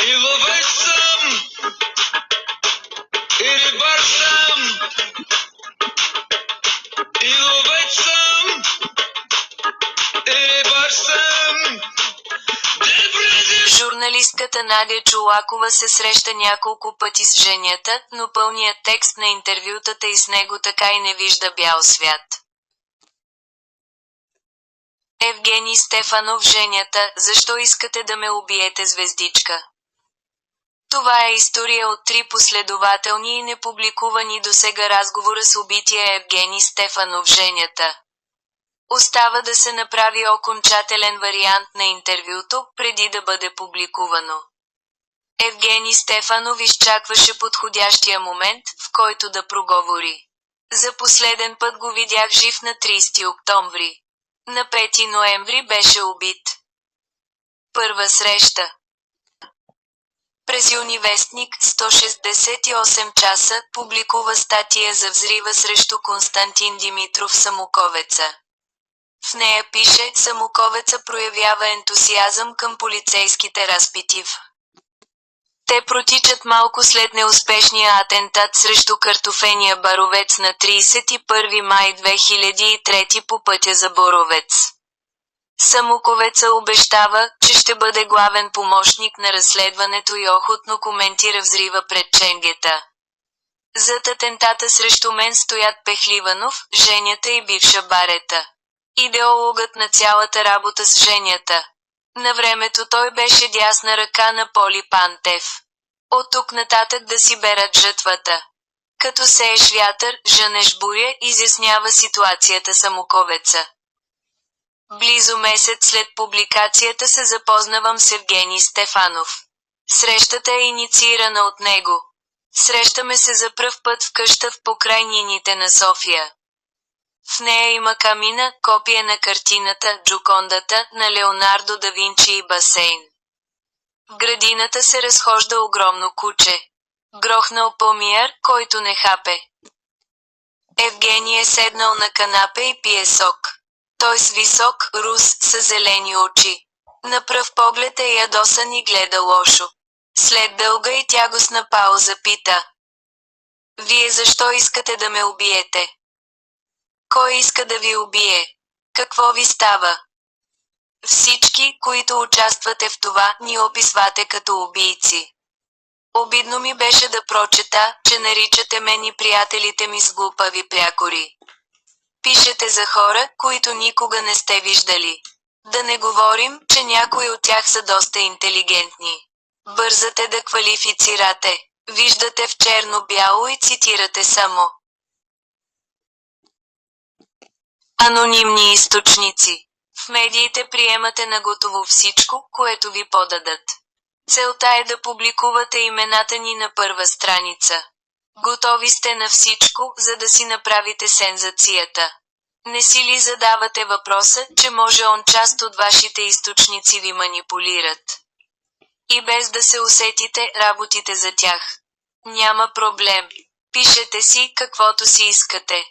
И ловец съм, и рибар съм, и ловец съм, и рибар съм. Журналистката Надя Чолакова се среща няколко пъти с Женята, но пълният текст на интервютата и с него така и не вижда бял свят. Евгений Стефанов. Женята, защо искате да ме убиете, звездичка? Това е история от 3 последователни и непубликувани досега разговора с убития Евгений Стефанов. Женята. Остава да се направи окончателен вариант на интервюто, преди да бъде публикувано. Евгений Стефанов изчакваше подходящия момент, в който да проговори. За последен път го видях жив на 30 октомври. На 5 ноември беше убит. Първа среща. През юни вестник 168 часа публикува статия за взрива срещу Константин Димитров Самоковеца. В нея пише: Самоковеца проявява ентусиазъм към полицейските разпити. Те протичат малко след неуспешния атентат срещу картофения Боровец на 31 май 2003 по пътя за Боровец. Самоковеца обещава, че ще бъде главен помощник на разследването и охотно коментира взрива пред Ченгета. Зад атентата срещу мен стоят Пехливанов, Женята и бивша Барета. Идеологът на цялата работа с Женята. На времето той беше дясна ръка на Поли Пантев. От тук нататък да си берат жътвата. Като сееш вятър, жънеш буря, изяснява ситуацията Самоковеца. Близо месец след публикацията се запознавам с Евгений Стефанов. Срещата е инициирана от него. Срещаме се за пръв път в къща в покрайнините на София. В нея има камина, копие на картината «Джокондата» на Леонардо да Винчи и басейн. В градината се разхожда огромно куче. Грохнал помияр, който не хапе. Евгений е седнал на канапе и пие сок. Той с висок, рус, с зелени очи. На пръв поглед е ядосан и гледа лошо. След дълга и тягостна пауза пита: Вие защо искате да ме убиете? Кой иска да ви убие? Какво ви става? Всички, които участвате в това, ни описвате като убийци. Обидно ми беше да прочета, че наричате мен и приятелите ми с глупави прякори. Пишете за хора, които никога не сте виждали. Да не говорим, че някои от тях са доста интелигентни. Бързате да квалифицирате. Виждате в черно-бяло и цитирате само анонимни източници. В медиите приемате наготово всичко, което ви подадат. Целта е да публикувате имената ни на първа страница. Готови сте на всичко, за да си направите сензацията. Не си ли задавате въпроса, че може част от вашите източници ви манипулират? И без да се усетите, работите за тях. Няма проблем. Пишете си каквото си искате.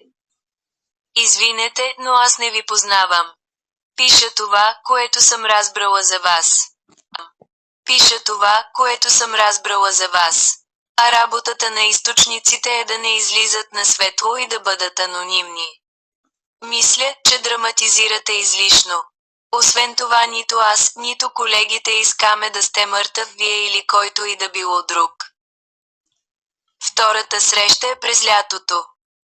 Извинете, но аз не ви познавам. Пиша това, което съм разбрала за вас. Пиша това, което съм разбрала за вас. А работата на източниците е да не излизат на светло и да бъдат анонимни. Мисля, че драматизирате излишно. Освен това нито аз, нито колегите искаме да сте мъртъв вие или който и да било друг. Втората среща е през лятото.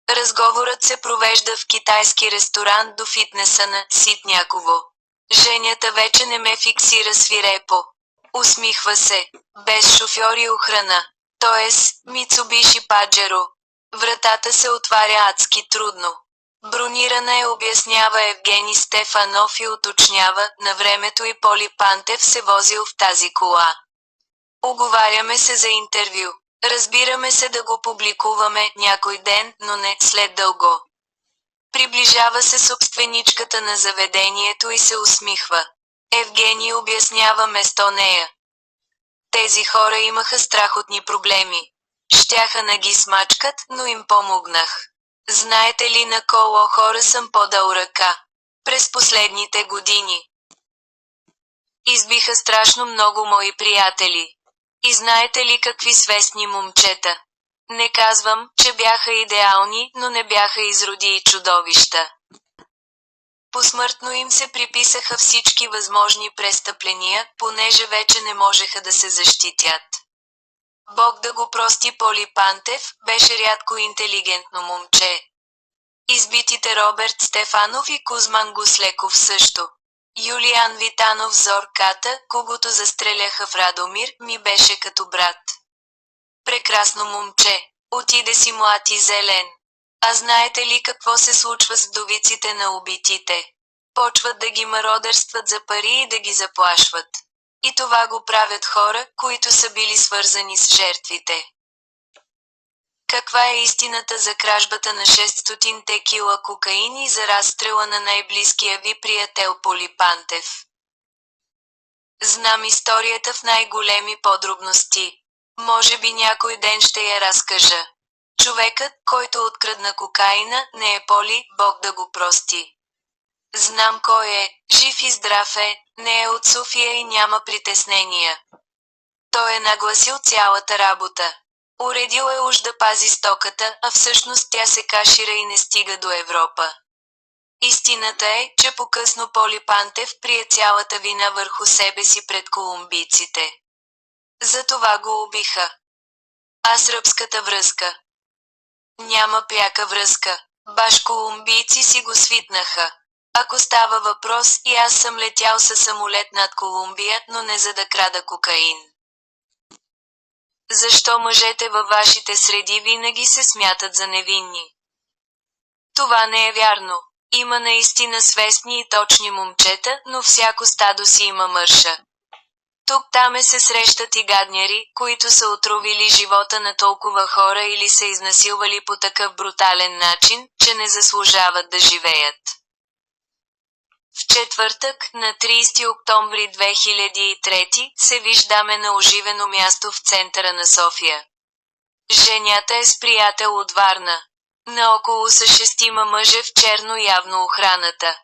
Разговорът се провежда в китайски ресторант до фитнеса на Ситняково. Женята вече не ме фиксира свирепо. Усмихва се. Без шофьор и охрана. Тоест, Мицубиши Паджеро. Вратата се отваря адски трудно. Бронирана е, обяснява Евгений Стефанов и уточнява, на времето и Поли Пантев се возил в тази кола. Уговаряме се за интервю. Разбираме се да го публикуваме някой ден, но не след дълго. Приближава се собственичката на заведението и се усмихва. Евгений обяснява место нея. Тези хора имаха страхотни проблеми. Щяха да ги смачкат, но им помогнах. Знаете ли на колко хора съм подал ръка през последните години? Избиха страшно много мои приятели. И знаете ли какви свестни момчета? Не казвам, че бяха идеални, но не бяха изроди и чудовища. Посмъртно им се приписаха всички възможни престъпления, понеже вече не можеха да се защитят. Бог да го прости, Поли Пантев беше рядко интелигентно момче. Избитите Роберт Стефанов и Кузман Гуслеков също. Юлиан Витанов Зорката, когото застреляха в Радомир, ми беше като брат. Прекрасно момче. Отиде си млад и зелен. А знаете ли какво се случва с вдовиците на убитите? Почват да ги мародерстват за пари и да ги заплашват. И това го правят хора, които са били свързани с жертвите. Каква е истината за кражбата на 600 кила кокаин и за разстрела на най-близкия ви приятел Поли Пантев? Знам историята в най-големи подробности. Може би някой ден ще я разкажа. Човекът, който открадна кокаина, не е Поли, Бог да го прости. Знам кой е, жив и здрав е, не е от София и няма притеснения. Той е нагласил цялата работа. Уредил е уж да пази стоката, а всъщност тя се кашира и не стига до Европа. Истината е, че по-късно Поли Пантев прие цялата вина върху себе си пред колумбийците. Затова го убиха. А сръбската връзка? Няма пряка връзка. Баш колумбийци си го свитнаха. Ако става въпрос, и аз съм летял със самолет над Колумбия, но не за да крада кокаин. Защо мъжете във вашите среди винаги се смятат за невинни? Това не е вярно. Има наистина свестни и точни момчета, но всяко стадо си има мърша. Тук-таме се срещат и гадняри, които са отровили живота на толкова хора или са изнасилвали по такъв брутален начин, че не заслужават да живеят. В четвъртък, на 30 октомври 2003, се виждаме на оживено място в центъра на София. Женята е с приятел от Варна. Наоколо са 6 мъже в черно, явно охраната.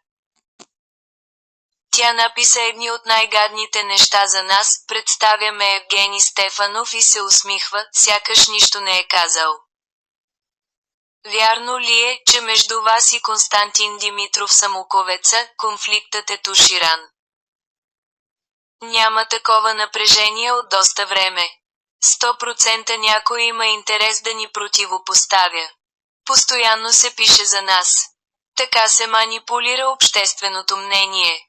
Тя написа едни от най-гадните неща за нас, представяме Евгений Стефанов и се усмихва, сякаш нищо не е казал. Вярно ли е, че между вас и Константин Димитров Самоковеца, конфликтът е туширан? Няма такова напрежение от доста време. 100% някой има интерес да ни противопоставя. Постоянно се пише за нас. Така се манипулира общественото мнение.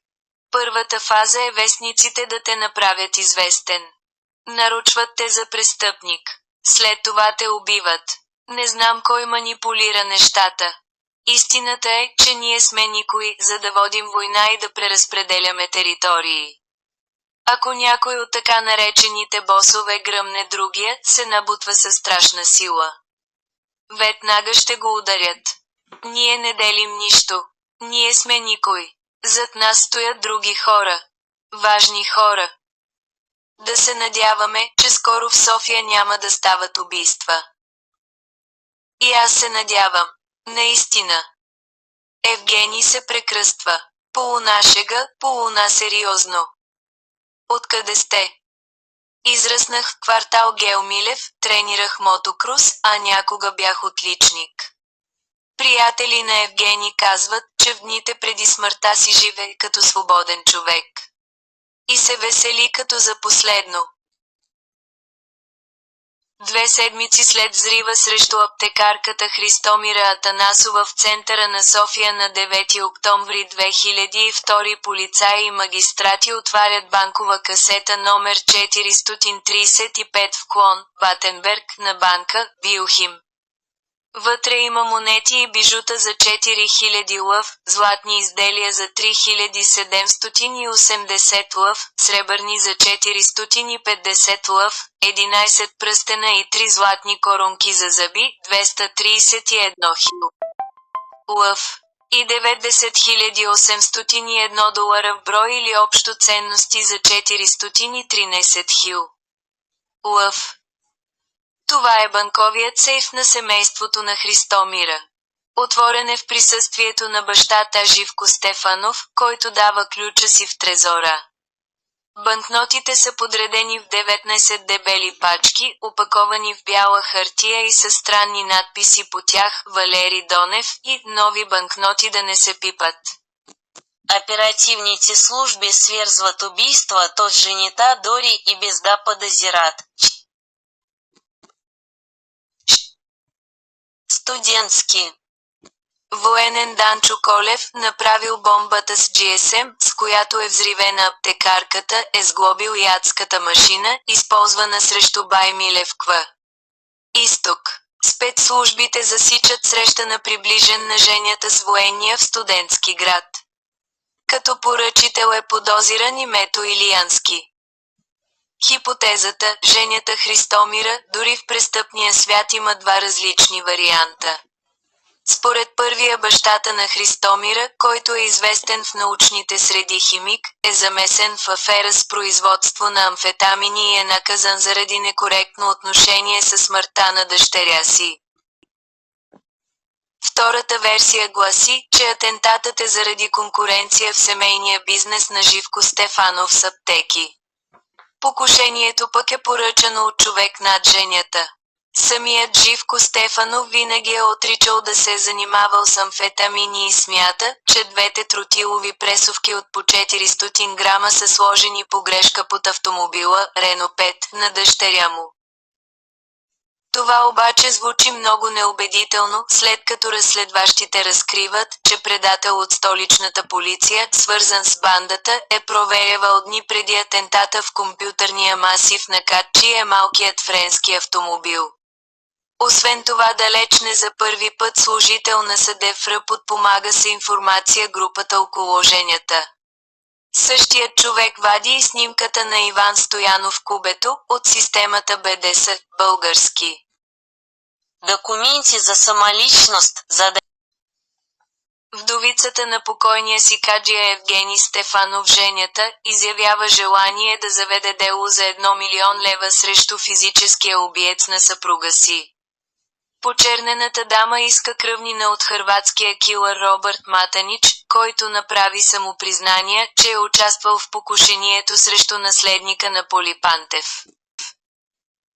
Първата фаза е вестниците да те направят известен. Нарочват те за престъпник. След това те убиват. Не знам кой манипулира нещата. Истината е, че ние сме никой, за да водим война и да преразпределяме територии. Ако някой от така наречените босове гръмне другия, се набутва със страшна сила. Веднага ще го ударят. Ние не делим нищо. Ние сме никой. Зад нас стоят други хора. Важни хора. Да се надяваме, че скоро в София няма да стават убийства. И аз се надявам. Наистина. Евгений се прекръства. Полуна шега, полуна сериозно. Откъде сте? Израснах в квартал Геомилев, тренирах мотокрос, а някога бях отличник. Приятели на Евгений казват, че в дните преди смъртта си живее като свободен човек. И се весели като за последно. 2 седмици след взрива срещу аптекарката Христомира Атанасова в центъра на София на 9 октомври 2002 полицаи и магистрати отварят банкова касета номер 435 в клон, Батенберг, на банка, Биохим. Вътре има монети и бижута за 4000 лъв, златни изделия за 3780 лъв, сребърни за 450 лъв, 11 пръстена и 3 златни коронки за зъби, 231 000 лъв. И 90 801 долара в брой или общо ценности за 413 000 лъв. Това е банковият сейф на семейството на Христомира. Отворен е в присъствието на бащата Живко Стефанов, който дава ключа си в трезора. Банкнотите са подредени в 19 дебели пачки, опаковани в бяла хартия и със странни надписи по тях «Валери Донев» и «Нови банкноти да не се пипат». Оперативните служби свързват убийството с жената дори и без да подозират. Студентски. Военен Данчо Колев, направил бомбата с GSM, с която е взривена аптекарката, е сглобил и адската машина, използвана срещу Бай Милев Кв. Изток. Спецслужбите засичат среща на приближен на женята с военния в студентски град. Като поръчител е подозиран и Мето Илиянски. Хипотезата «Женята Христомира» дори в престъпния свят има два различни варианта. Според първия бащата на Христомира, който е известен в научните среди химик, е замесен в афера с производство на амфетамини и е наказан заради некоректно отношение със смъртта на дъщеря си. Втората версия гласи, че атентатът е заради конкуренция в семейния бизнес на Живко Стефанов с аптеки. Покушението пък е поръчано от човек над женята. Самият Живко Стефанов винаги е отричал да се е занимавал с амфетамини и смята, че двете тротилови пресовки от по 400 грама са сложени по грешка под автомобила Рено 5 на дъщеря му. Това обаче звучи много неубедително, след като разследващите разкриват, че предател от столичната полиция, свързан с бандата, е проверявал дни преди атентата в компютърния масив на Катчи е малкият френски автомобил. Освен това далеч не за първи път служител на СДФР подпомага с информация групата около женята. Същият човек вади и снимката на Иван Стоянов Кубето от системата БДС, български. Документи за самоличност, за да... Вдовицата на покойния си каджия Евгений Стефанов женята изявява желание да заведе дело за 1 милион лева срещу физическия убиец на съпруга си. Почернената дама иска кръвнина от хърватския килър Робърт Матанич, който направи самопризнания, че е участвал в покушението срещу наследника на Поли Пантев.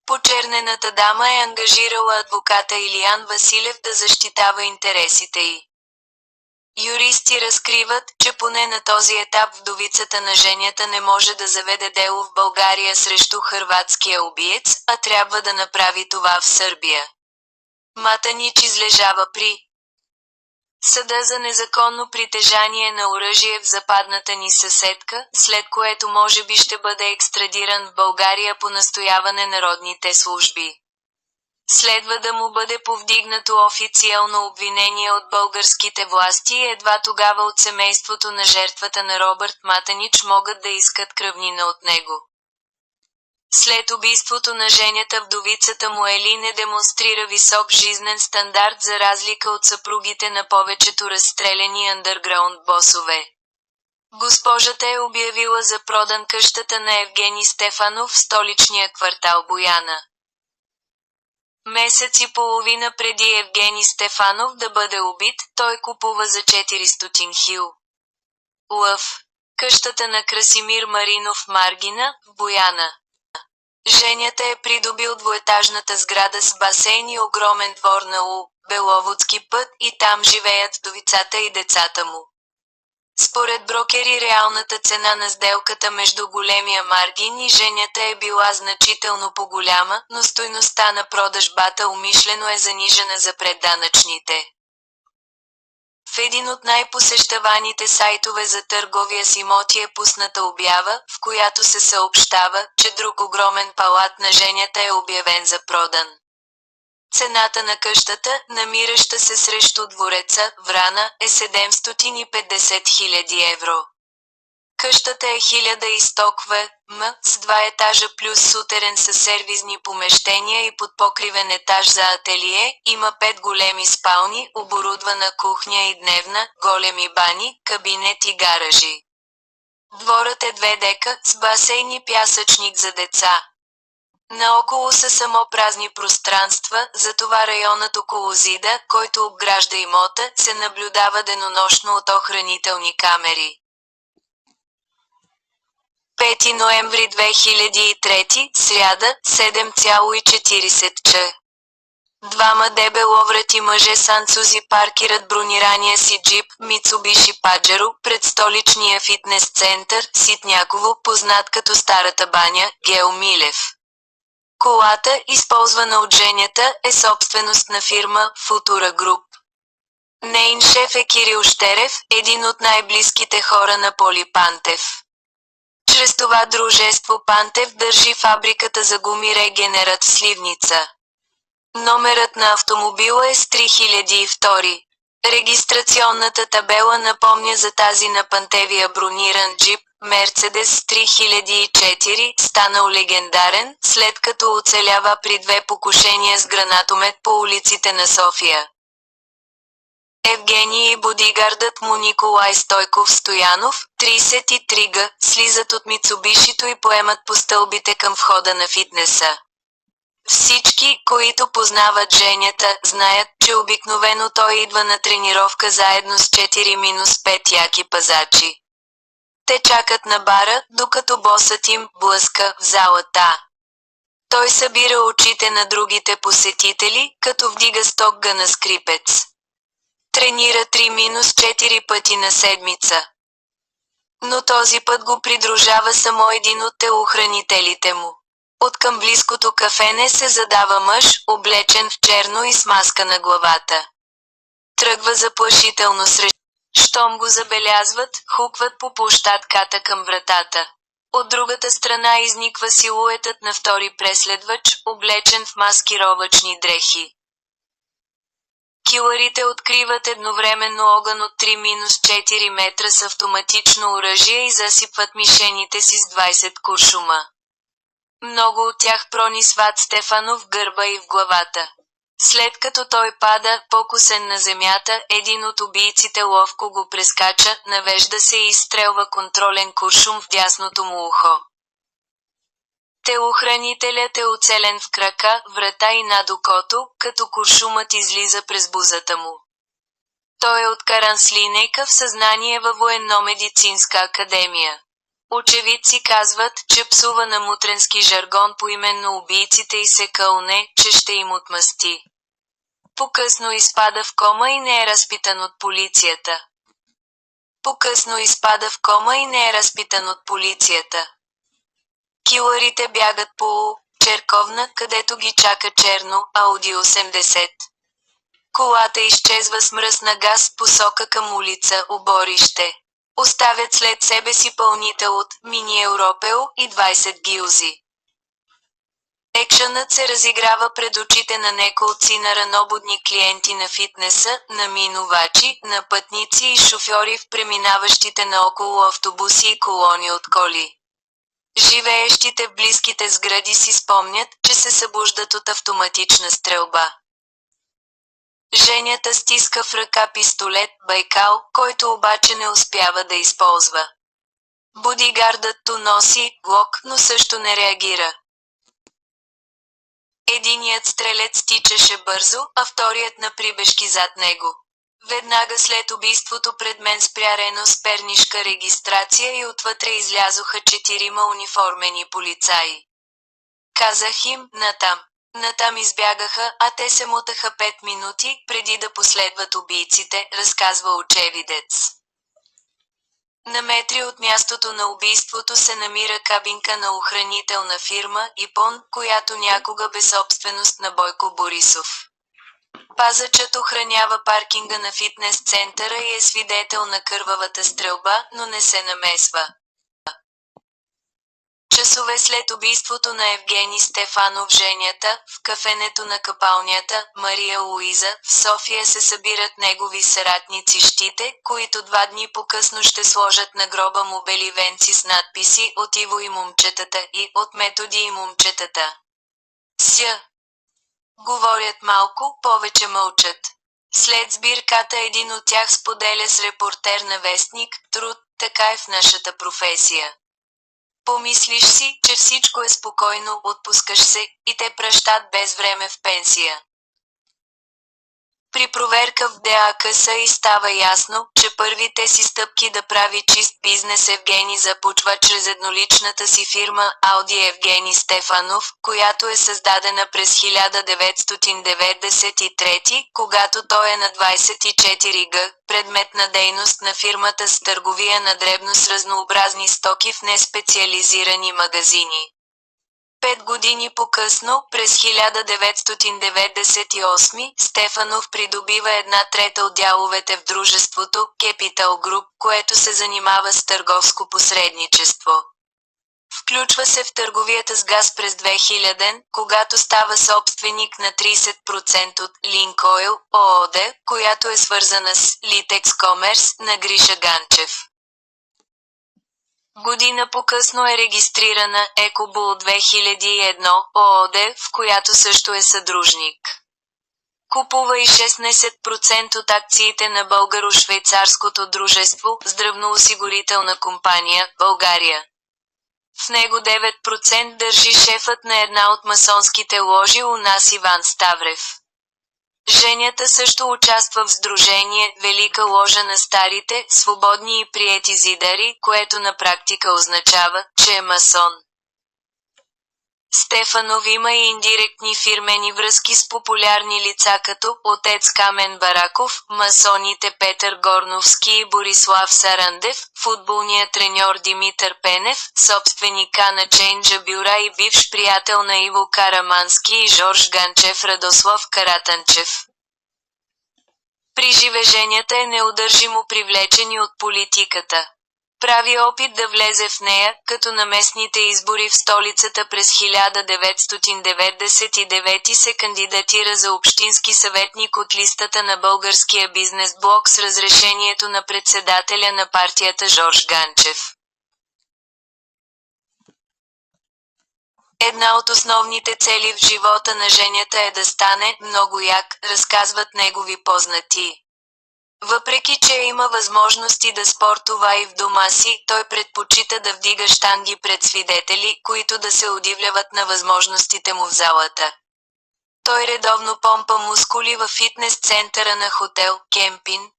Почернената дама е ангажирала адвоката Илиян Василев да защитава интересите й. Юристи разкриват, че поне на този етап вдовицата на женята не може да заведе дело в България срещу хърватския убиец, а трябва да направи това в Сърбия. Матанич излежава при съда за незаконно притежание на оръжие в западната ни съседка, след което може би ще бъде екстрадиран в България по настояване на родните служби. Следва да му бъде повдигнато официално обвинение от българските власти и едва тогава от семейството на жертвата на Робърт Матанич могат да искат кръвнина от него. След убийството на женята вдовицата му Ели не демонстрира висок жизнен стандарт за разлика от съпругите на повечето разстреляни андърграунд босове. Госпожата е обявила за продан къщата на Евгений Стефанов в столичния квартал Бояна. Месец и половина преди Евгений Стефанов да бъде убит, той купува за 400 хил. Лъв. Къщата на Красимир Маринов Маргина, в Бояна. Женята е придобил двуетажната сграда с басейн и огромен двор на Беловодски път и там живеят вдовицата и децата му. Според брокери реалната цена на сделката между големия Маргин и женята е била значително по-голяма, но стойността на продажбата умишлено е занижена за предданъчните. В един от най-посещаваните сайтове за търговия с имоти е пусната обява, в която се съобщава, че друг огромен палат на женята е обявен за продан. Цената на къщата, намираща се срещу двореца, Врана, е 750 000 евро. Къщата е 1100 кв.м, с 2 етажа плюс сутерен със сервизни помещения и подпокривен етаж за ателие, има 5 големи спални, оборудвана кухня и дневна, големи бани, кабинет и гаражи. Дворът е 2 дека, с басейн и пясъчник за деца. Наоколо са само празни пространства, затова районът около зида, който обгражда имота, се наблюдава денонощно от охранителни камери. 5 ноември 2003, сряда, 7,40 ч. Двама дебеловрати мъже с анцузи паркират бронирания си джип Mitsubishi Pajero пред столичния фитнес център Ситняково, познат като Старата баня, Гео Милев. Колата, използвана от женята, е собственост на фирма Futura Group. Нейн шеф е Кирил Щерев, един от най-близките хора на Поли Пантев. Чрез това дружество Пантев държи фабриката за гуми Регенерат в Сливница. Номерът на автомобила е с 3002. Регистрационната табела напомня за тази на Пантевия брониран джип Мерцедес 3004, станал легендарен, след като оцелява при 2 покушения с гранатомет по улиците на София. Евгений и бодигардът му Николай Стойков Стоянов, 33 г, слизат от Мицубишито и поемат по стълбите към входа на фитнеса. Всички, които познават женята, знаят, че обикновено той идва на тренировка заедно с 4-5 яки пазачи. Те чакат на бара, докато босът им блъска в залата. Той събира очите на другите посетители, като вдига стокга на скрипец. Тренира 3-4 пъти на седмица. Но този път го придружава само един от телохранителите му. Откъм близкото кафене се задава мъж, облечен в черно и с маска на главата. Тръгва заплашително срещу. Щом го забелязват, хукват по площадката към вратата. От другата страна изниква силуетът на втори преследвач, облечен в маскировъчни дрехи. Килърите откриват едновременно огън от 3-4 метра с автоматично оръжие и засипват мишените си с 20 куршума. Много от тях пронисват Стефанов в гърба и в главата. След като той пада, покосен на земята, един от убийците ловко го прескача, навежда се и изстрелва контролен куршум в дясното му ухо. Телохранителят е оцелен в крака, врата и над окото, като куршумът излиза през бузата му. Той е откаран с линейка в съзнание във военно-медицинска академия. Очевидци казват, че псува на мутренски жаргон поименно убийците и се кълне, че ще им отмъсти. По-късно изпада в кома и не е разпитан от полицията. Килърите бягат по Черковна, където ги чака черно Ауди 80. Колата изчезва с мръсна газ в посока към улица Оборище. Оставят след себе си пълнител от Мини Европео и 20 гилзи. Екшънът се разиграва пред очите на неколци на ранобудни клиенти на фитнеса, на минувачи, на пътници и шофьори в преминаващите наоколо автобуси и колони от коли. Живеещите в близките сгради си спомнят, че се събуждат от автоматична стрелба. Женята стиска в ръка пистолет Байкал, който обаче не успява да използва. Бодигардът то носи глок, но също не реагира. Единият стрелец тичаше бързо, а вторият на прибежки зад него. Веднага след убийството пред мен спря Рено с пернишка регистрация и отвътре излязоха 4 униформени полицаи. Казах им, натам. Натам избягаха, а те се мутаха 5 минути, преди да последват убийците, разказва очевидец. На метри от мястото на убийството се намира кабинка на охранителна фирма Ипон, която някога бе собственост на Бойко Борисов. Пазачът охранява паркинга на фитнес центъра и е свидетел на кървавата стрелба, но не се намесва. Часове след убийството на Евгений Стефанов женята, в кафенето на капалнята Мария Луиза, в София се събират негови съратници щите, които 2 дни по-късно ще сложат на гроба му бели венци с надписи от Иво и момчетата и от Методи и момчетата. Говорят малко, повече мълчат. След сбирката един от тях споделя с репортер на вестник Труд, така е в нашата професия. Помислиш си, че всичко е спокойно, отпускаш се, и те пращат без време в пенсия. При проверка в ДАКС и става ясно, че първите си стъпки да прави чист бизнес Евгений започва чрез едноличната си фирма Ауди Евгений Стефанов, която е създадена през 1993, когато той е на 24 г. Предмет на дейност на фирмата с търговия на дребно с разнообразни стоки в неспециализирани магазини. 5 години по-късно, през 1998, Стефанов придобива 1/3 от дяловете в дружеството Capital Group, което се занимава с търговско посредничество. Включва се в търговията с газ през 2000, когато става собственик на 30% от Линкойл ООД, която е свързана с Litex Commerce на Гриша Ганчев. Година по-късно е регистрирана Екобул 2001 ООД, в която също е съдружник. Купува и 16% от акциите на българо-швейцарското дружество Здравноосигурителна компания България. В него 9% държи шефът на една от масонските ложи у нас Иван Ставрев. Женята също участва в сдружение Велика ложа на старите, свободни и приети зидари, което на практика означава, че е масон. Стефанов има и индиректни фирмени връзки с популярни лица като отец Камен Бараков, масоните Петър Горновски и Борислав Сарандев, футболният треньор Димитър Пенев, собственика на Чейнджа Бюра и бивш приятел на Иво Карамански и Жорж Ганчев Радослав Каратанчев. При живеженията е неудържимо привлечен и от политиката. Прави опит да влезе в нея, като на местните избори в столицата през 1999 се кандидатира за общински съветник от листата на Българския бизнес блок с разрешението на председателя на партията Жорж Ганчев. Една от основните цели в живота на женята е да стане много як, разказват негови познати. Въпреки че има възможности да спортува и в дома си, той предпочита да вдига щанги пред свидетели, които да се удивляват на възможностите му в залата. Той редовно помпа мускули във фитнес центъра на хотел Кемпин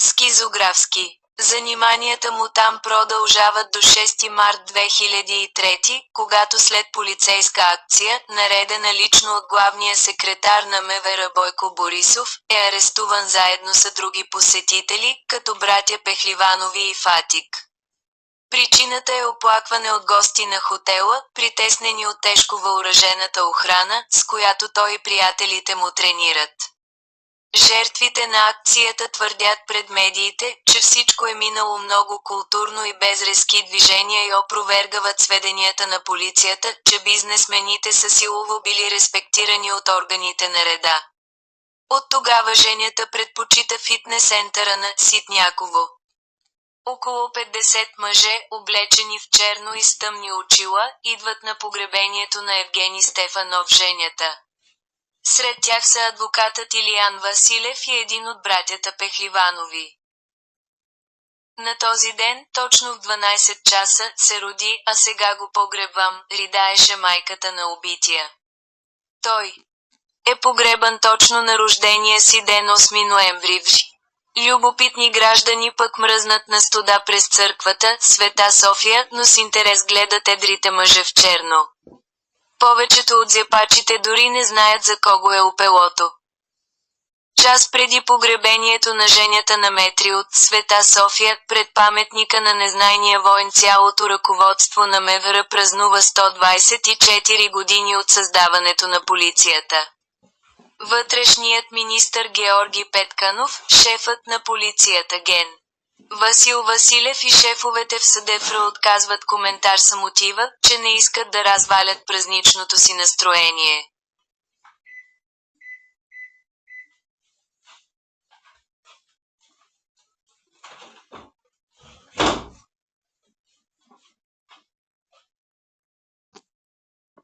Скизографски. Заниманията му там продължават до 6 март 2003, когато след полицейска акция, наредена лично от главния секретар на МВР Бойко Борисов, е арестуван заедно с други посетители, като братя Пехливанови и Фатик. Причината е оплакване от гости на хотела, притеснени от тежко въоръжената охрана, с която той и приятелите му тренират. Жертвите на акцията твърдят пред медиите, че всичко е минало много културно и без резки движения и опровергават сведенията на полицията, че бизнесмените са силово били респектирани от органите на реда. От тогава женята предпочита фитнес центъра на Ситняково. Около 50 мъже, облечени в черно и с тъмни очила, идват на погребението на Евгений Стефанов женята. Сред тях са адвокатът Илиян Василев и един от братята Пехливанови. На този ден, точно в 12 часа, се роди, а сега го погребвам, ридаеше майката на убития. Той е погребан точно на рождения си ден 8 ноември. Любопитни граждани пък мръзнат на студа през църквата, Света София, но с интерес гледат едрите мъже в черно. Повечето от зяпачите дори не знаят за кого е опелото. Час преди погребението на женята на метри от Света София, пред паметника на незнайния войн цялото ръководство на МВР празнува 124 години от създаването на полицията. Вътрешният министър Георги Петканов, шефът на полицията ген. Васил Василев и шефовете в СДФР отказват коментар с мотива, че не искат да развалят празничното си настроение.